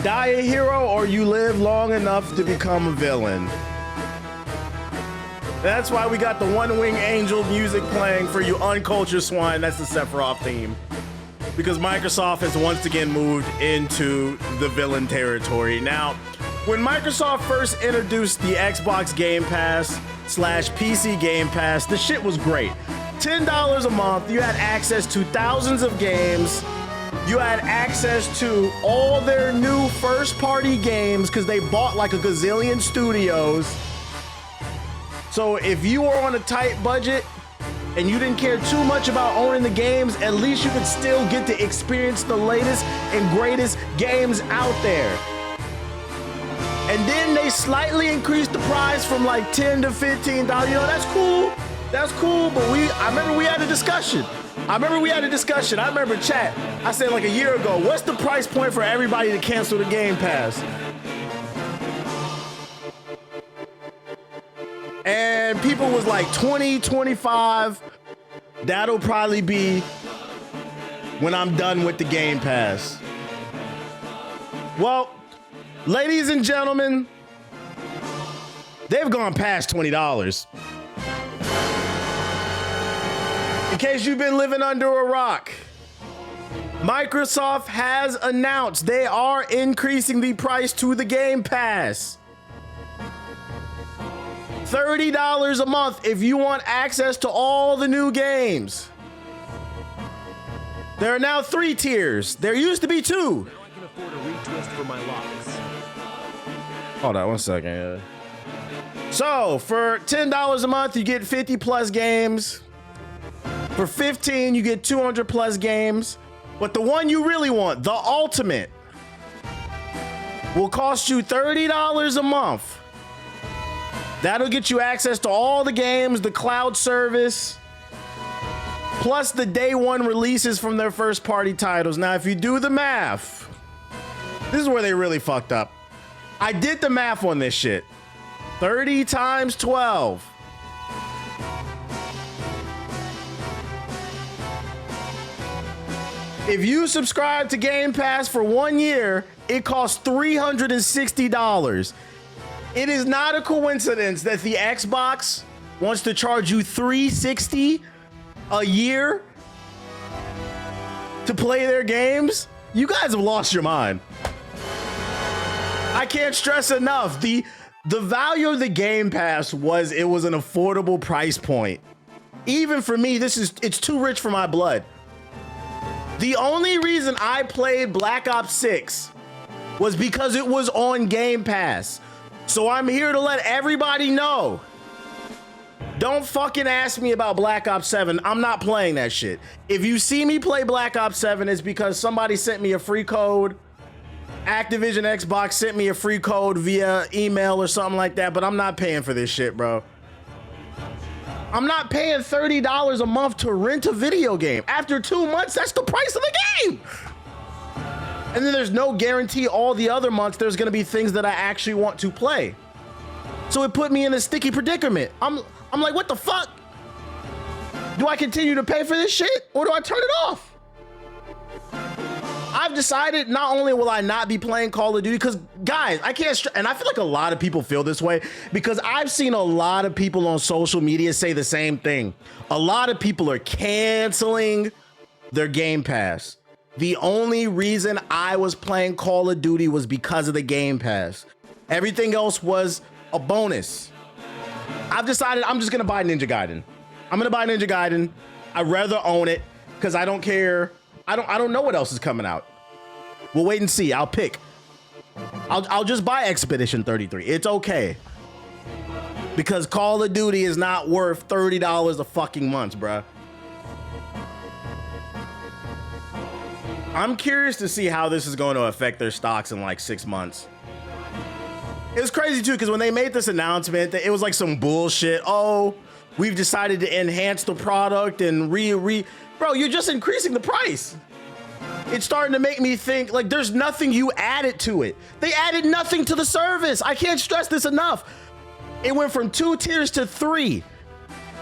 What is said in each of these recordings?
Die a hero or you live long enough to become a villain. That's why we got the One-Wing Angel music playing for you uncultured swine. That's the Sephiroth theme. Because Microsoft has once again moved into the villain territory. Now, when Microsoft first introduced the Xbox Game Pass / PC Game Pass, the shit was great. $10 a month, you had access to thousands of games. You had access to all their new first-party games because they bought like a gazillion studios. So if you were on a tight budget and you didn't care too much about owning the games, at least you could still get to experience the latest and greatest games out there. And then they slightly increased the price from like $10 to $15. You know, that's cool. That's cool, but I remember we had a discussion. I remember chat. I said like a year ago, what's the price point for everybody to cancel the Game Pass? And people was like 20, 25. That'll probably be when I'm done with the Game Pass. Well, ladies and gentlemen, they've gone past $20. In case you've been living under a rock, Microsoft has announced they are increasing the price to the Game Pass. $30 a month if you want access to all the new games. There are now 3 tiers. There used to be 2. Now I can afford a retwist for my locks. Hold on 1 second. So for $10 a month, you get 50 plus games. For $15, you get 200 plus games. But the one you really want, the Ultimate, will cost you $30 a month. That'll get you access to all the games, the cloud service, plus the day one releases from their first party titles. Now, if you do the math, this is where they really fucked up. I did the math on this shit. 30 times 12. If you subscribe to Game Pass for 1 year, it costs $360. It is not a coincidence that the Xbox wants to charge you $360 a year to play their games. You guys have lost your mind. I can't stress enough. The value of the Game Pass was it was an affordable price point. Even for me, it's too rich for my blood. The only reason I played Black Ops 6 was because it was on Game Pass. So I'm here to let everybody know. Don't fucking ask me about Black Ops 7. I'm not playing that shit. If you see me play Black Ops 7, it's because somebody sent me a free code. Activision Xbox sent me a free code via email or something like that, but I'm not paying for this shit, bro. I'm not paying $30 a month to rent a video game. After 2 months, that's the price of the game. And then there's no guarantee all the other months there's gonna be things that I actually want to play. So it put me in a sticky predicament. I'm like, what the fuck? Do I continue to pay for this shit or do I turn it off? I've decided not only will I not be playing Call of Duty, because guys, I can't, and I feel like a lot of people feel this way because I've seen a lot of people on social media say the same thing. A lot of people are canceling their Game Pass. The only reason I was playing Call of Duty was because of the Game Pass. Everything else was a bonus. I've decided I'm just gonna buy Ninja Gaiden. I'm gonna buy Ninja Gaiden. I'd rather own it because I don't care. I don't know what else is coming out. We'll wait and see. I'll pick. I'll just buy Expedition 33. It's okay. Because Call of Duty is not worth $30 a fucking month, bruh. I'm curious to see how this is going to affect their stocks in like 6 months. It was crazy too, because when they made this announcement, it was like some bullshit. Oh, we've decided to enhance the product and Bro, you're just increasing the price. It's starting to make me think like there's nothing you added to it. They added nothing to the service. I can't stress this enough. It went from 2 tiers to 3.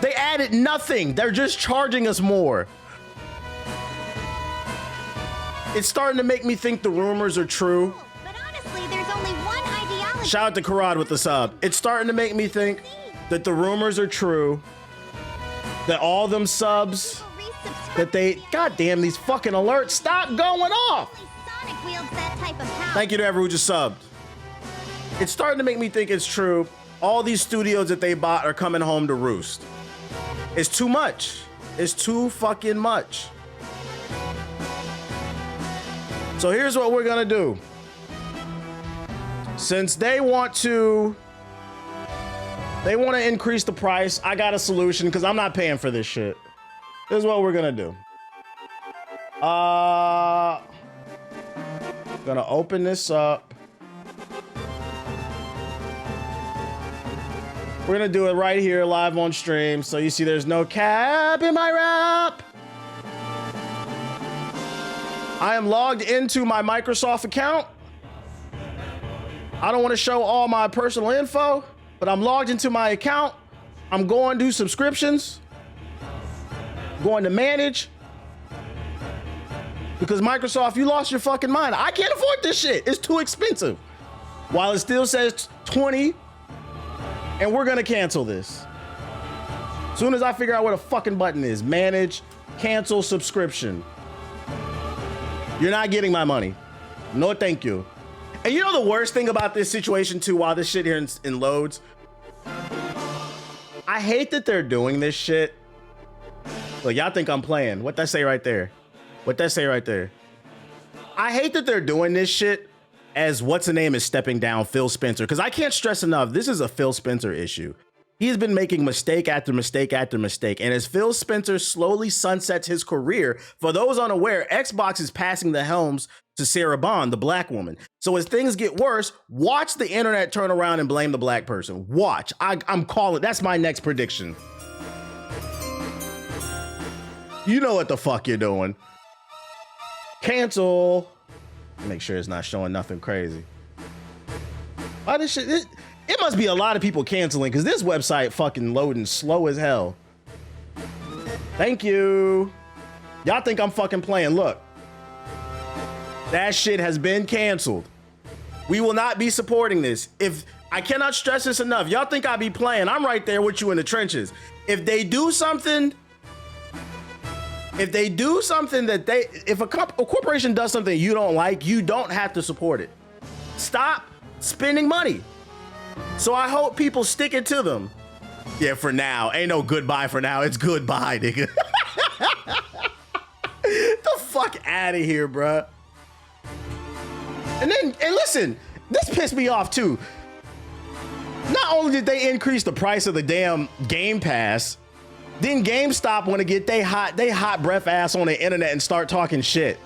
They added nothing. They're just charging us more. It's starting to make me think the rumors are true. only one ideology. Shout out to Karad with the sub. It's starting to make me think that the rumors are true. That all them subs, that they, goddamn these fucking alerts, stop going off. Sonic wields that type of power. Thank you to everyone who just subbed. It's starting to make me think it's true. All these studios that they bought are coming home to roost. It's too much. It's too fucking much. So here's what we're gonna do. Since they want to increase the price, I got a solution because I'm not paying for this shit. This is what we're gonna do. Gonna open this up. We're gonna do it right here live on stream. So you see there's no cap in my rap. I am logged into my Microsoft account. I don't want to show all my personal info, but I'm logged into my account. I'm going to subscriptions. Going to manage. Because Microsoft, you lost your fucking mind. I can't afford this shit. It's too expensive. While it still says 20, and we're gonna cancel this. As soon as I figure out what a fucking button is, manage, cancel subscription. You're not getting my money. No, thank you. And you know the worst thing about this situation too, while this shit here in loads? I hate that they're doing this shit. Look, y'all think I'm playing. What that say right there? What that say right there? I hate that they're doing this shit as what's the name is stepping down, Phil Spencer. Because I can't stress enough, this is a Phil Spencer issue. He's been making mistake after mistake after mistake. And as Phil Spencer slowly sunsets his career, for those unaware, Xbox is passing the helms to Sarah Bond, the black woman. So as things get worse, watch the internet turn around and blame the black person. Watch. I'm calling. That's my next prediction. You know what the fuck you're doing. Cancel. Make sure it's not showing nothing crazy. Why this shit? It must be a lot of people canceling because this website fucking loading slow as hell. Thank you. Y'all think I'm fucking playing. Look. That shit has been canceled. We will not be supporting this. If I cannot stress this enough. Y'all think I be playing. I'm right there with you in the trenches. If they do something, if a corporation does something you don't like, you don't have to support it. Stop spending money. So I hope people stick it to them. Yeah, for now. Ain't no goodbye for now. It's goodbye, nigga. The fuck out of here, bruh. And listen, this pissed me off too. Not only did they increase the price of the damn Game Pass, then GameStop want to get they hot breath ass on the internet and start talking shit.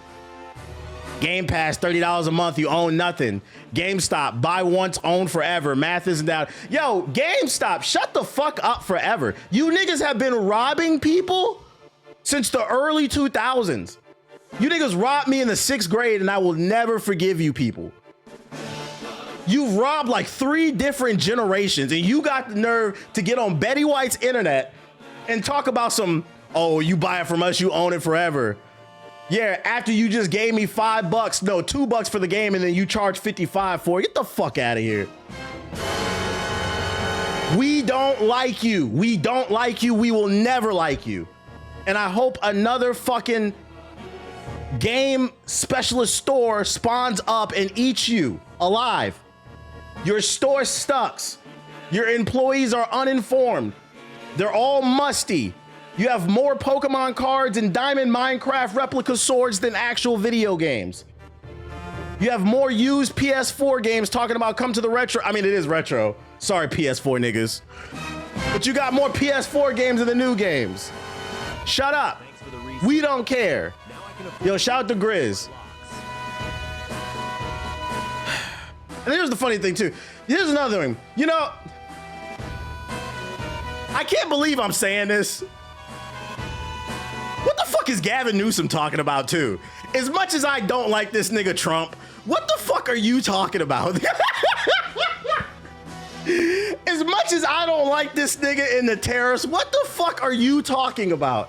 Game Pass, $30 a month, you own nothing. GameStop, buy once, own forever. Math isn't down. Yo, GameStop, shut the fuck up forever. You niggas have been robbing people since the early 2000s. You niggas robbed me in the 6th grade and I will never forgive you people. You've robbed like 3 different generations and you got the nerve to get on Betty White's internet and talk about some, oh, you buy it from us, you own it forever. Yeah, after you just gave me $5, no, $2 for the game, and then you charge 55 for it. Get the fuck out of here. We don't like you. We don't like you. We will never like you. And I hope another fucking game specialist store spawns up and eats you alive. Your store sucks. Your employees are uninformed. They're all musty. You have more Pokemon cards and Diamond Minecraft replica swords than actual video games. You have more used PS4 games talking about come to the retro. I mean, it is retro. Sorry, PS4 niggas. But you got more PS4 games than the new games. Shut up. We don't care. Yo, shout out to Grizz. And here's the funny thing too. Here's another thing. You know, I can't believe I'm saying this. What the fuck is Gavin Newsom talking about too? As much as I don't like this nigga Trump, what the fuck are you talking about? As much as I don't like this nigga and the terrorists, what the fuck are you talking about?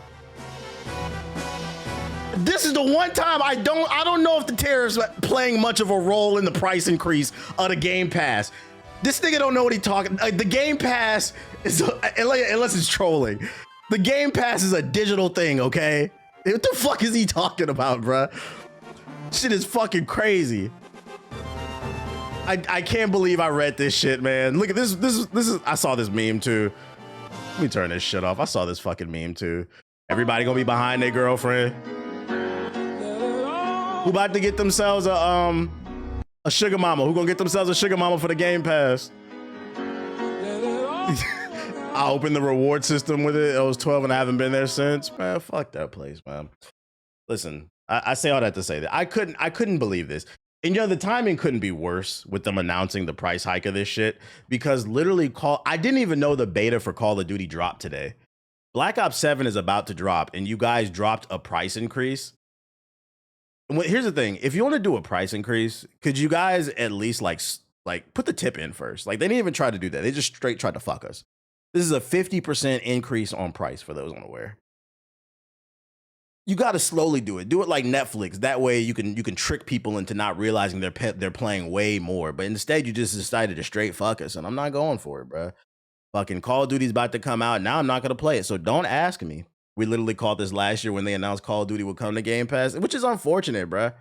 This is the one time I don't know if the tariffs are playing much of a role in the price increase of the Game Pass. This nigga don't know what he talking. The Game Pass is unless it's trolling. The Game Pass is a digital thing, okay? What the fuck is he talking about, bruh? Shit is fucking crazy. I can't believe I read this shit, man. Look at this. This is. I saw this meme too. Let me turn this shit off. I saw this fucking meme too. Everybody gonna be behind their girlfriend. Who about to get themselves a sugar mama? Who gonna get themselves a sugar mama for the Game Pass? I opened the reward system with it. It was 12 and I haven't been there since. Man, fuck that place, man. Listen, I say all that to say that I couldn't believe this. And you know, the timing couldn't be worse with them announcing the price hike of this shit, because literally I didn't even know the beta for Call of Duty dropped today. Black Ops 7 is about to drop and you guys dropped a price increase. And here's the thing. If you want to do a price increase, could you guys at least like put the tip in first? Like, they didn't even try to do that. They just straight tried to fuck us. This is a 50% increase on price for those unaware. You got to slowly do it. Do it like Netflix. That way you can trick people into not realizing they're playing way more. But instead, you just decided to straight fuck us, and I'm not going for it, bro. Fucking Call of Duty's about to come out. Now I'm not going to play it, so don't ask me. We literally called this last year when they announced Call of Duty would come to Game Pass, which is unfortunate, bro.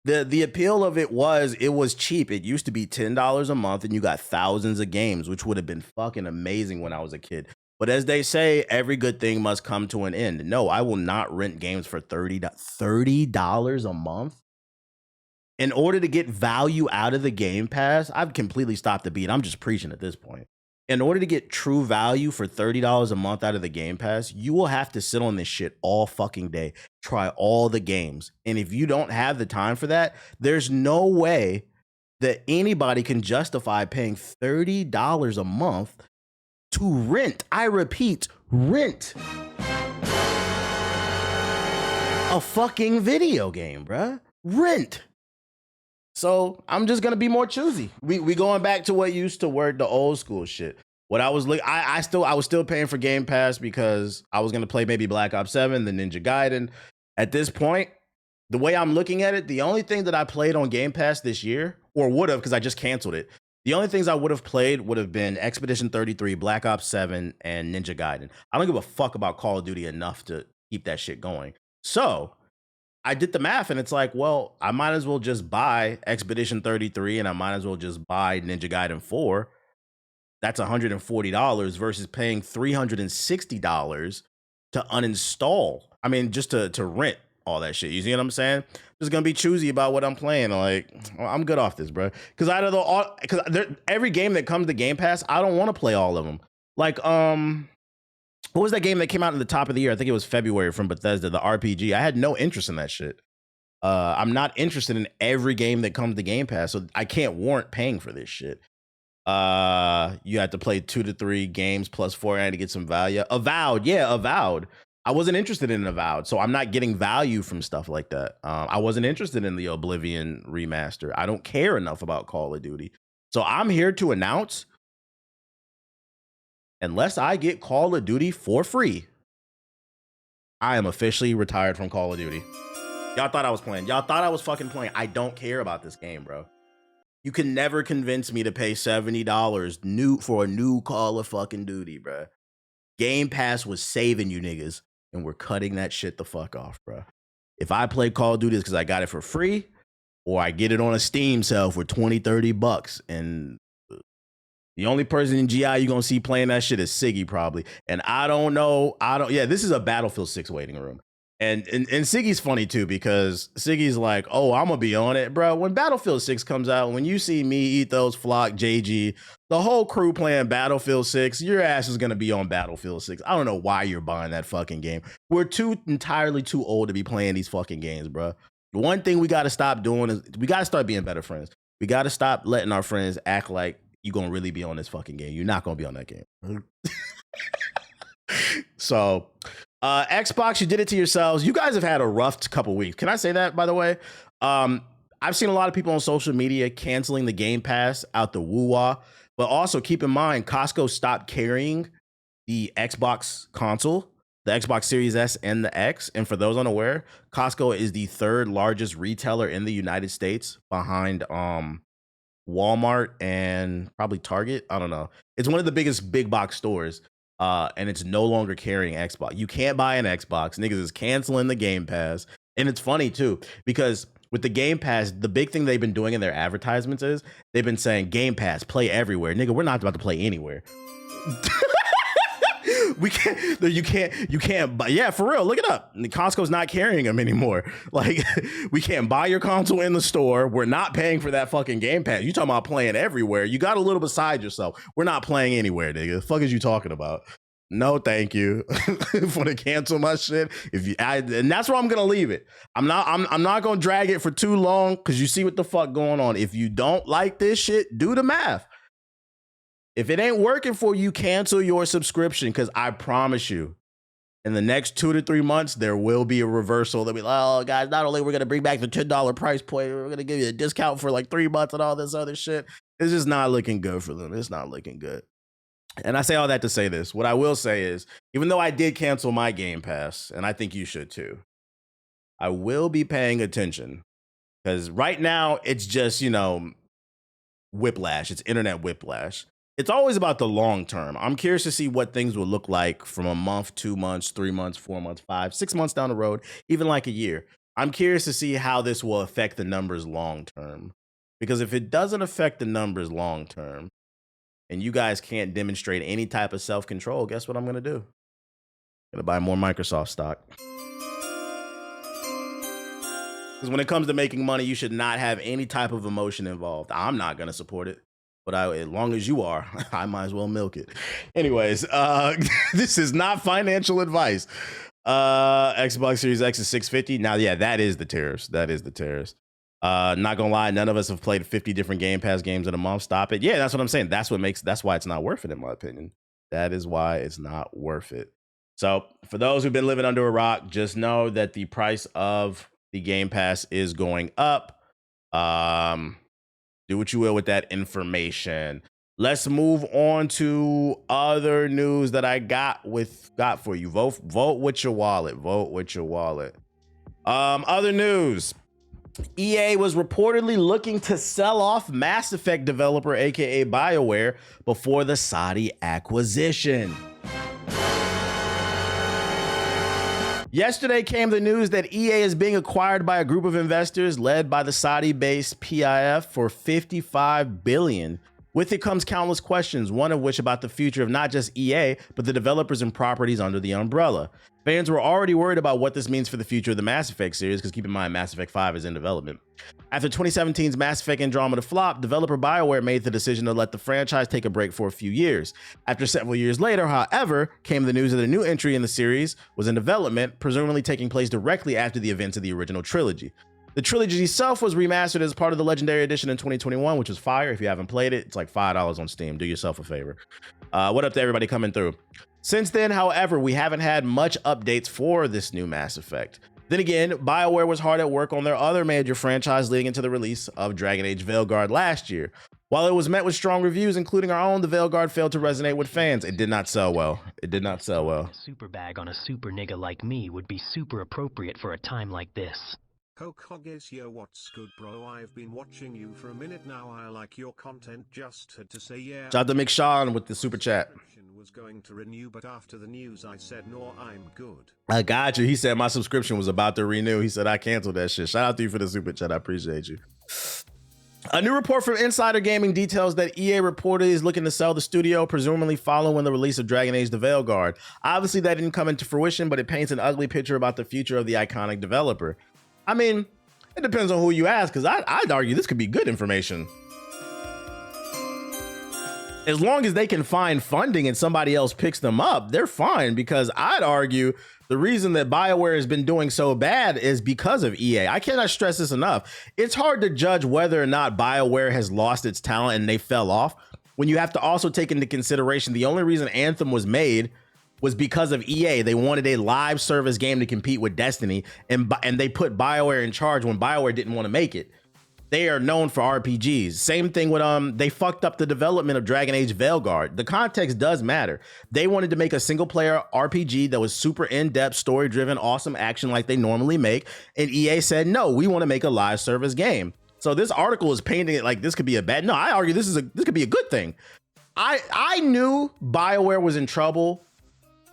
The appeal of it was cheap. It used to be $10 a month, and you got thousands of games, which would have been fucking amazing when I was a kid. But as they say, every good thing must come to an end. No, I will not rent games for $30 a month. In order to get value out of the Game Pass, I've completely stopped the beat. I'm just preaching at this point. In order to get true value for $30 a month out of the Game Pass, you will have to sit on this shit all fucking day, try all the games. And if you don't have the time for that, there's no way that anybody can justify paying $30 a month to rent. I repeat, rent a fucking video game, bruh. Rent. So I'm just gonna be more choosy. We going back to what used to work, the old school shit. What I was I was still paying for Game Pass because I was gonna play maybe Black Ops 7, the Ninja Gaiden. At this point, the way I'm looking at it, the only thing that I played on Game Pass this year, or would have, because I just canceled it. The only things I would have played would have been Expedition 33, Black Ops 7, and Ninja Gaiden. I don't give a fuck about Call of Duty enough to keep that shit going. So I did the math and it's like, well, I might as well just buy Expedition 33 and I might as well just buy Ninja Gaiden 4. That's $140 versus paying $360 to uninstall. I mean, just to rent all that shit. You see what I'm saying? Just gonna be choosy about what I'm playing. Like, I'm good off this, bro. Because every game that comes to Game Pass, I don't want to play all of them. Like, what was that game that came out in the top of the year? I think it was February from Bethesda, the RPG. I had no interest in that shit. I'm not interested in every game that comes to Game Pass, so I can't warrant paying for this shit. You have to play 2 to 3 games plus 4 to get some value. Avowed. I wasn't interested in Avowed, so I'm not getting value from stuff like that. I wasn't interested in the Oblivion remaster. I don't care enough about Call of Duty. So I'm here to announce, unless I get Call of Duty for free, I am officially retired from Call of Duty. Y'all thought I was playing. Y'all thought I was fucking playing. I don't care about this game, bro. You can never convince me to pay $70 for a new Call of fucking Duty, bro. Game Pass was saving you niggas, and we're cutting that shit the fuck off, bro. If I play Call of Duty, it's because I got it for free, or I get it on a Steam sale for $20-$30, and the only person in GI you're gonna see playing that shit is Siggy probably. And I don't know. This is a Battlefield 6 waiting room. And Siggy's funny too, because Siggy's like, oh, I'm gonna be on it, bro. When Battlefield 6 comes out, when you see me, Ethos, Flock, JG, the whole crew playing Battlefield 6, your ass is gonna be on Battlefield 6. I don't know why you're buying that fucking game. We're entirely too old to be playing these fucking games, bro. The one thing we gotta stop doing is we gotta start being better friends. We gotta stop letting our friends act like you're gonna really be on this fucking game. You're not gonna be on that game. So Xbox, you did it to yourselves. You guys have had a rough couple weeks. Can I say that, by the way? I've seen a lot of people on social media canceling the Game Pass out the woo-wah. But also keep in mind, Costco stopped carrying the Xbox console, the Xbox Series S and the X. And for those unaware, Costco is the third largest retailer in the United States behind Walmart and probably Target. I don't know. It's one of the biggest big box stores. And it's no longer carrying Xbox. You can't buy an Xbox. Niggas is canceling the Game Pass. And it's funny too, because with the Game Pass, the big thing they've been doing in their advertisements is they've been saying Game Pass, play everywhere. Nigga, we're not about to play anywhere. You can't buy. Yeah, for real, look it up. Costco's not carrying them anymore. Like, we can't buy your console in the store. We're not paying for that fucking Game Pass. You talking about playing everywhere. You got a little beside yourself. We're not playing anywhere, nigga. The fuck is you talking about? No, thank you. For to cancel my shit. And that's where I'm gonna leave it. I'm not gonna drag it for too long, because you see what the fuck going on. If you don't like this shit, do the math. If it ain't working for you, cancel your subscription, because I promise you, in the next 2 to 3 months, there will be a reversal. They'll be like, oh, guys, not only we're going to bring back the $10 price point, we're going to give you a discount for like 3 months and all this other shit. It's just not looking good for them. It's not looking good. And I say all that to say this. What I will say is, even though I did cancel my Game Pass, and I think you should too, I will be paying attention, because right now it's just, whiplash. It's internet whiplash. It's always about the long term. I'm curious to see what things will look like from a month, 2 months, 3 months, 4 months, 5, 6 months down the road, even like a year. I'm curious to see how this will affect the numbers long term. Because if it doesn't affect the numbers long term, and you guys can't demonstrate any type of self-control, guess what I'm going to do? I'm going to buy more Microsoft stock. Because when it comes to making money, you should not have any type of emotion involved. I'm not going to support it. But as long as you are, I might as well milk it. Anyways, this is not financial advice. Xbox Series X is $650. Now, yeah, that is the tariffs. That is the tariffs. Not gonna lie, none of us have played 50 different Game Pass games in a month. Stop it. Yeah, that's what I'm saying. That's why it's not worth it, in my opinion. That is why it's not worth it. So for those who've been living under a rock, just know that the price of the Game Pass is going up. Do what you will with that information. Let's move on to other news that I got for you. Vote with your wallet. Vote with your wallet. Other news. EA was reportedly looking to sell off Mass Effect developer, aka BioWare, before the Saudi acquisition. Yesterday came the news that EA is being acquired by a group of investors led by the Saudi-based PIF for $55 billion. With it comes countless questions, one of which about the future of not just EA, but the developers and properties under the umbrella. Fans were already worried about what this means for the future of the Mass Effect series, because keep in mind, Mass Effect 5 is in development. After 2017's Mass Effect Andromeda flop, developer BioWare made the decision to let the franchise take a break for a few years. After several years later, however, came the news that a new entry in the series was in development, presumably taking place directly after the events of the original trilogy. The trilogy itself was remastered as part of the Legendary Edition in 2021, which was fire. If you haven't played it, it's like $5 on Steam. Do yourself a favor. What up to everybody coming through? Since then, however, we haven't had much updates for this new Mass Effect. Then again, BioWare was hard at work on their other major franchise leading into the release of Dragon Age Veilguard last year. While it was met with strong reviews, including our own, the Veilguard failed to resonate with fans. It did not sell well. It did not sell well. A super bag on a super nigga like me would be super appropriate for a time like this. Hokoges, yo, what's good, bro? I've been watching you for a minute now. I like your content. Just had to say, yeah. Shout out to McShawn with the super chat. Was going to renew, but after the news, I said, no, I'm good. I got you. He said my subscription was about to renew. He said I canceled that shit. Shout out to you for the super chat. I appreciate you. A new report from Insider Gaming details that EA reportedly is looking to sell the studio, presumably following the release of Dragon Age The Veilguard. Obviously, that didn't come into fruition, but it paints an ugly picture about the future of the iconic developer. I mean, it depends on who you ask, because I'd argue this could be good information. As long as they can find funding and somebody else picks them up, they're fine, because I'd argue the reason that BioWare has been doing so bad is because of EA. I cannot stress this enough. It's hard to judge whether or not BioWare has lost its talent and they fell off when you have to also take into consideration the only reason Anthem was made was because of EA. They wanted a live service game to compete with Destiny, and they put BioWare in charge when BioWare didn't want to make it. They are known for RPGs. Same thing with they fucked up the development of Dragon Age Veilguard. The context does matter. They wanted to make a single player RPG that was super in-depth, story-driven, awesome action like they normally make. And EA said, no, we want to make a live service game. So this article is painting it like this could be a bad. No, I argue this could be a good thing. I knew BioWare was in trouble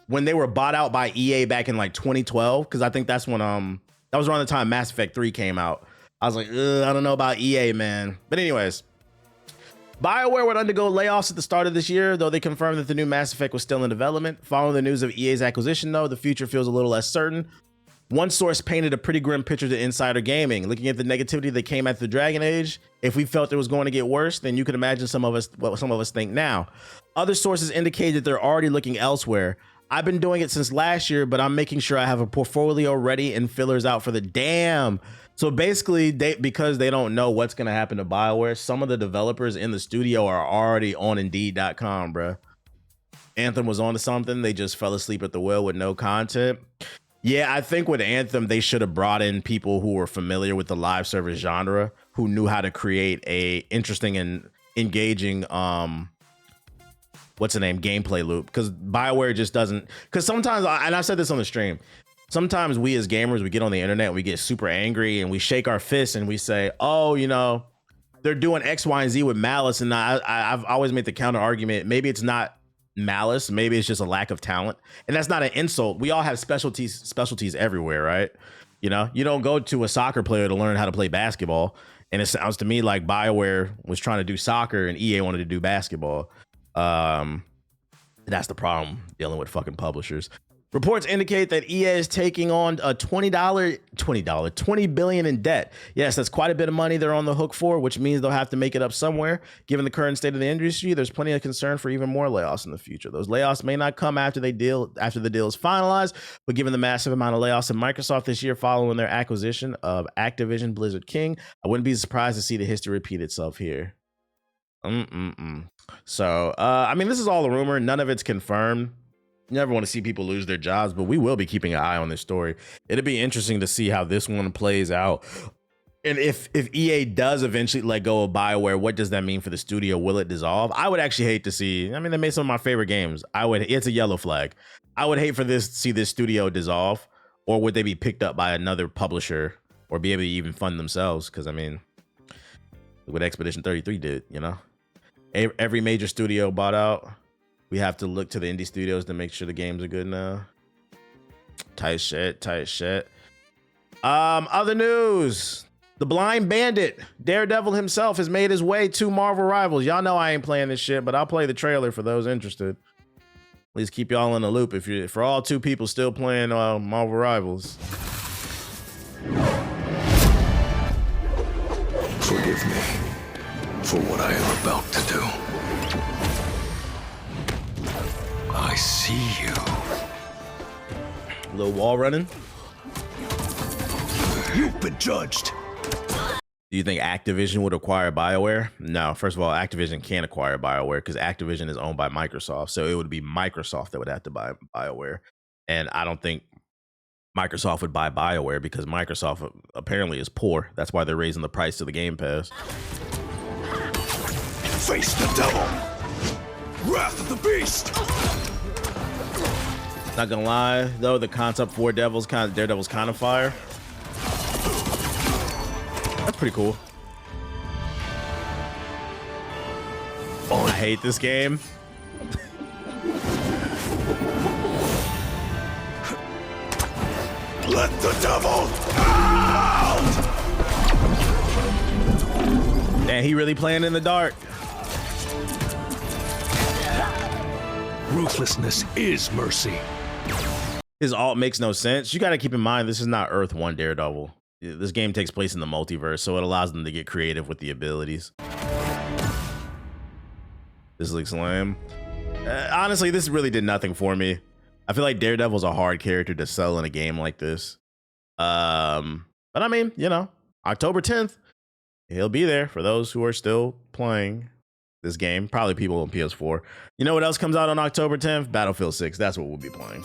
when they were bought out by EA back in like 2012, because I think that's when that was around the time Mass Effect 3 came out. I was like, I don't know about EA, man. But anyways, BioWare would undergo layoffs at the start of this year, though they confirmed that the new Mass Effect was still in development. Following the news of EA's acquisition, though, the future feels a little less certain. One source painted a pretty grim picture to Insider Gaming. Looking at the negativity that came after Dragon Age, if we felt it was going to get worse, then you could imagine what some of us think now. Other sources indicate that they're already looking elsewhere. I've been doing it since last year, but I'm making sure I have a portfolio ready and fillers out for the damn. So basically, because they don't know what's going to happen to BioWare, some of the developers in the studio are already on Indeed.com, bro. Anthem was onto something. They just fell asleep at the wheel with no content. Yeah, I think with Anthem, they should have brought in people who were familiar with the live service genre, who knew how to create a interesting and engaging, what's the name, gameplay loop. Because BioWare just doesn't, because sometimes, and I've said this on the stream, sometimes we as gamers, we get on the internet, we get super angry and we shake our fists and we say, oh, you know, they're doing X, Y, and Z with malice. And I've always made the counter argument. Maybe it's not malice. Maybe it's just a lack of talent. And that's not an insult. We all have specialties everywhere, right? You know, you don't go to a soccer player to learn how to play basketball. And it sounds to me like BioWare was trying to do soccer and EA wanted to do basketball. That's the problem dealing with fucking publishers. Reports indicate that EA is taking on a $20 billion in debt. Yes, that's quite a bit of money they're on the hook for, which means they'll have to make it up somewhere. Given the current state of the industry, there's plenty of concern for even more layoffs in the future. Those layoffs may not come after the deal is finalized, but given the massive amount of layoffs at Microsoft this year following their acquisition of Activision Blizzard King, I wouldn't be surprised to see the history repeat itself here. So, I mean, this is all a rumor. None of it's confirmed. You never want to see people lose their jobs, but we will be keeping an eye on this story. It'll be interesting to see how this one plays out. And if EA does eventually let go of BioWare, what does that mean for the studio? Will it dissolve? I would actually hate to see, I mean, they made some of my favorite games. It's a yellow flag. I would hate for to see this studio dissolve, or would they be picked up by another publisher or be able to even fund themselves? Because I mean, what Expedition 33 did, you know, every major studio bought out. We have to look to the indie studios to make sure the games are good now. Tight shit. Other news. The Blind Bandit, Daredevil himself, has made his way to Marvel Rivals. Y'all know I ain't playing this shit, but I'll play the trailer for those interested. Please keep y'all in the loop for all two people still playing Marvel Rivals. Forgive me for what I am about to do. I see you. Little wall running. You've been judged. Do you think Activision would acquire BioWare? No. First of all, Activision can't acquire BioWare because Activision is owned by Microsoft. So it would be Microsoft that would have to buy BioWare. And I don't think Microsoft would buy BioWare because Microsoft apparently is poor. That's why they're raising the price to the Game Pass. Face the devil. Wrath of the beast. Not gonna lie, though, the concept for Daredevil's kind of fire. That's pretty cool. Oh, I hate this game. Let the devil out! Man, he really playing in the dark. Ruthlessness is mercy. His alt makes no sense. You got to keep in mind, this is not Earth 1 Daredevil. This game takes place in the multiverse, so it allows them to get creative with the abilities. This looks lame. Honestly, this really did nothing for me. I feel like Daredevil's a hard character to sell in a game like this. But I mean, you know, October 10th, he'll be there for those who are still playing this game. Probably people on PS4. You know what else comes out on October 10th? Battlefield 6. That's what we'll be playing.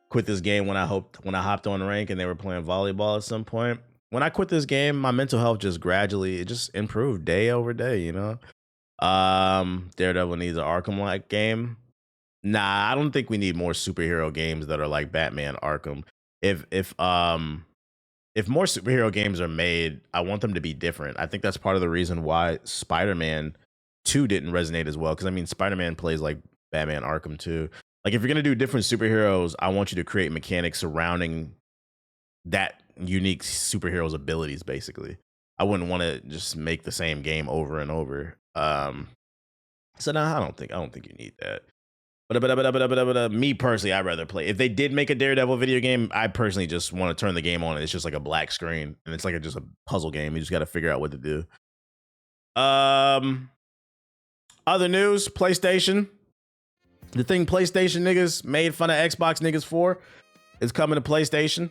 quit this game when I hopped on rank and they were playing volleyball at some point. When I quit this game, my mental health just gradually improved day over day, you know? Daredevil needs an Arkham-like game. Nah, I don't think we need more superhero games that are like Batman Arkham. If more superhero games are made, I want them to be different. I think that's part of the reason why Spider-Man 2 didn't resonate as well. Because I mean, Spider-Man plays like Batman Arkham 2. Like, if you're gonna do different superheroes, I want you to create mechanics surrounding that unique superhero's abilities. Basically, I wouldn't want to just make the same game over and over. So no, I don't think you need that. But me personally, I'd rather play. If they did make a Daredevil video game, I personally just want to turn the game on and it's just like a black screen and it's like just a puzzle game. You just got to figure out what to do. Other news: PlayStation. The thing PlayStation niggas made fun of Xbox niggas for is coming to PlayStation.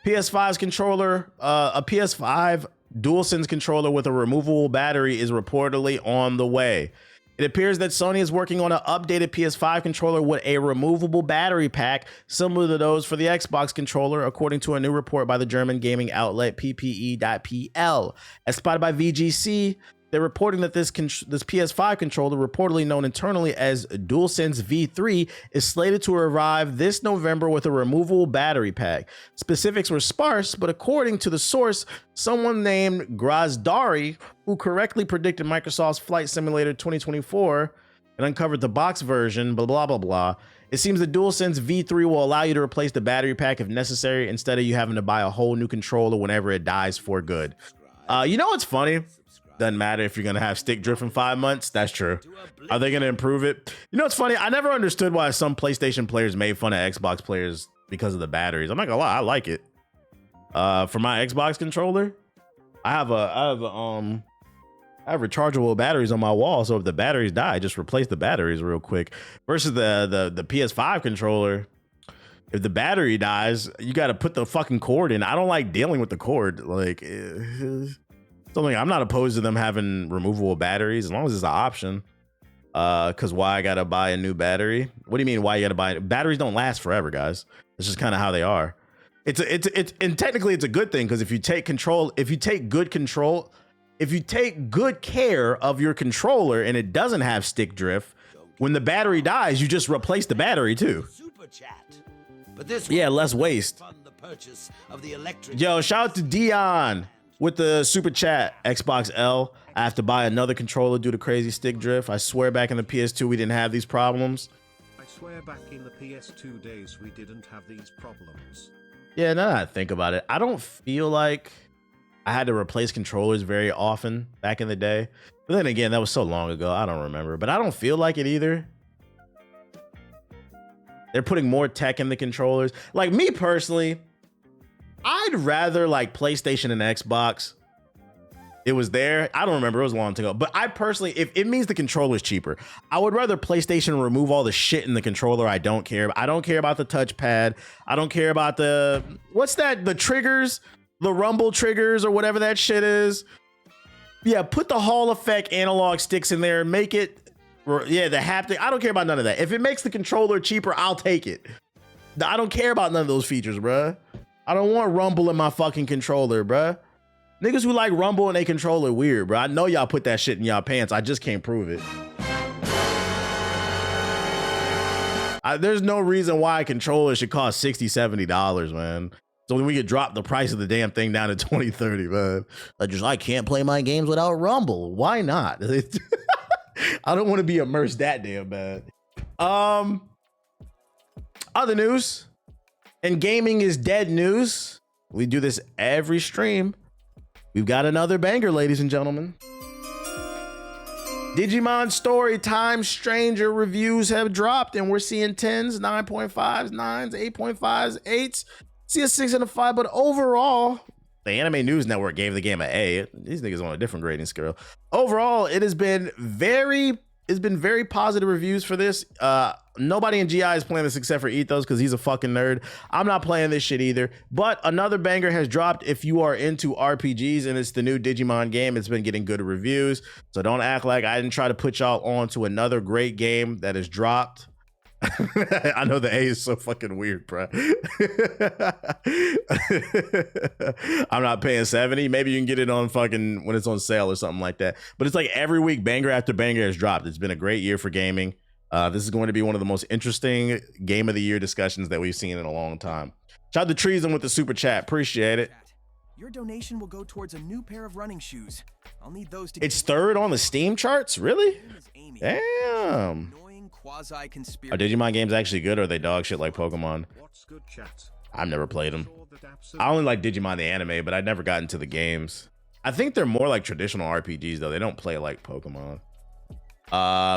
PS5's controller, a PS5 DualSense controller with a removable battery is reportedly on the way. It appears that Sony is working on an updated PS5 controller with a removable battery pack similar to those for the Xbox controller, according to a new report by the German gaming outlet PPE.pl. As spotted by VGC, they're reporting that this PS5 controller, reportedly known internally as DualSense V3, is slated to arrive this November with a removable battery pack. Specifics were sparse, but according to the source, someone named Grazdari, who correctly predicted Microsoft's Flight Simulator 2024 and uncovered the box version, blah, blah, blah, blah. It seems the DualSense V3 will allow you to replace the battery pack if necessary, instead of you having to buy a whole new controller whenever it dies for good. You know what's funny? Doesn't matter if you're going to have stick drift in 5 months. That's true. Are they going to improve it? You know what's funny? I never understood why some PlayStation players made fun of Xbox players because of the batteries. I'm not going to lie. I like it. For my Xbox controller, I have rechargeable batteries on my wall. So if the batteries die, just replace the batteries real quick. Versus the PS5 controller, if the battery dies, you got to put the fucking cord in. I don't like dealing with the cord. Like, something I'm not opposed to them having removable batteries as long as it's an option. Because why I gotta buy a new battery? What do you mean? Why you gotta buy it? Batteries don't last forever, guys. It's just kind of how they are. It's and technically it's a good thing because if you take good care of your controller and it doesn't have stick drift, when the battery dies, you just replace the battery too. Yeah, less waste. Yo, shout out to Dion with the super chat. Xbox L, I have to buy another controller due to crazy stick drift. I swear back in the PS2 we didn't have these problems. I swear back in the PS2 days we didn't have these problems. Yeah, now that I think about it, I don't feel like I had to replace controllers very often back in the day. But then again, that was so long ago, I don't remember. But I don't feel like it either. They're putting more tech in the controllers. Like me personally, I'd rather like PlayStation and Xbox. It was there. I don't remember. It was a long time ago. But I personally, if it means the controller's cheaper, I would rather PlayStation remove all the shit in the controller I don't care about. I don't care about the touchpad. I don't care about the, what's that? The triggers, the rumble triggers or whatever that shit is. Yeah, put the Hall effect analog sticks in there. Make it, yeah, the haptic. I don't care about none of that. If it makes the controller cheaper, I'll take it. I don't care about none of those features, bruh. I don't want rumble in my fucking controller, bruh. Niggas who like rumble in a controller weird, bro. I know y'all put that shit in y'all pants. I just can't prove it. There's no reason why a controller should cost $60, $70, man. So when we could drop the price of the damn thing down to $20, $30, man. I can't play my games without rumble. Why not? I don't want to be immersed that damn bad. Other news. And gaming is dead news. We do this every stream. We've got another banger, ladies and gentlemen. Digimon Story Time Stranger reviews have dropped, and we're seeing 10s, 9.5s, 9s, 8.5s, 8s. See a 6 and a 5, but overall, the Anime News Network gave the game an A. These niggas on a different grading scale. Overall, it has been very positive reviews for this. Nobody in GI is playing this except for Ethos because he's a fucking nerd. I'm not playing this shit either. But another banger has dropped if you are into RPGs, and it's the new Digimon game. It's been getting good reviews. So don't act like I didn't try to put y'all on to another great game that has dropped. I know the A is so fucking weird, bro. I'm not paying 70. Maybe you can get it on fucking when it's on sale or something like that. But it's like every week, banger after banger has dropped. It's been a great year for gaming. This is going to be one of the most interesting game of the year discussions that we've seen in a long time. Shout out to Treason with the super chat. Appreciate it. Your donation will go towards a new pair of running shoes. I'll need those to. It's third on the Steam charts? Really? Damn. Are Digimon games actually good, or are they dog shit like Pokemon? I've never played them. I only like Digimon the anime, but I never got into the games. I think they're more like traditional RPGs though. They don't play like Pokemon.